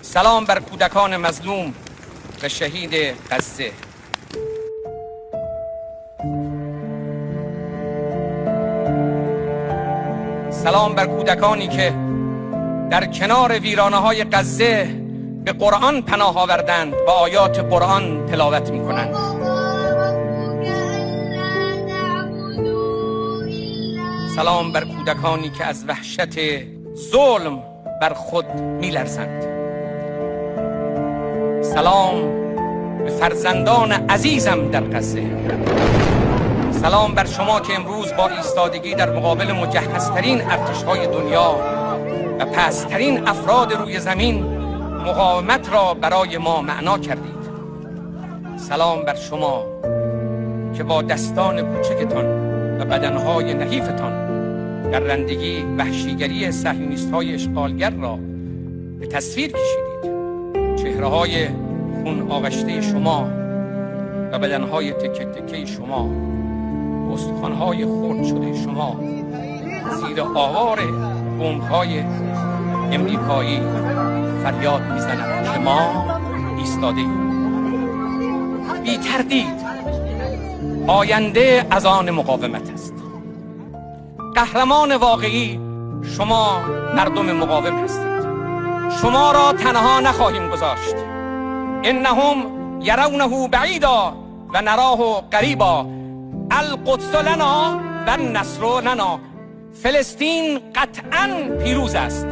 سلام بر کودکان مظلوم و شهید غزه. سلام بر کودکانی که در کنار ویرانه‌های غزه به قرآن پناه آوردند و آیات قرآن تلاوت می‌کنند. سلام بر کودکانی که از وحشت ظلم بر خود می‌لرزند. سلام به فرزندان عزیزم در غزه. سلام بر شما که امروز با ایستادگی در مقابل مجهزترین ارتش‌های دنیا و پست‌ترین افراد روی زمین مقاومت را برای ما معنا کردید. سلام بر شما که با دستان کوچکتان و بدنهای نحیفتان در رندگی وحشیگری صهیونیست‌های اشغالگر را به تصویر کشیدید. چهره‌های خون آغشته شما و بدنهای تکه تکه شما، استخوان‌های خرد شده شما زیر آوار بمب‌های امریکایی فریاد می‌زند که ما ایستاده‌ایم. بی تردید آینده از آن مقاومت است. قهرمان واقعی شما مردم مقاوم هستید. شما را تنها نخواهیم گذاشت. انهم یرونه بعیدا و نراه قریبا. القدس لنا و النصر لنا. فلسطین قطعاً پیروز است.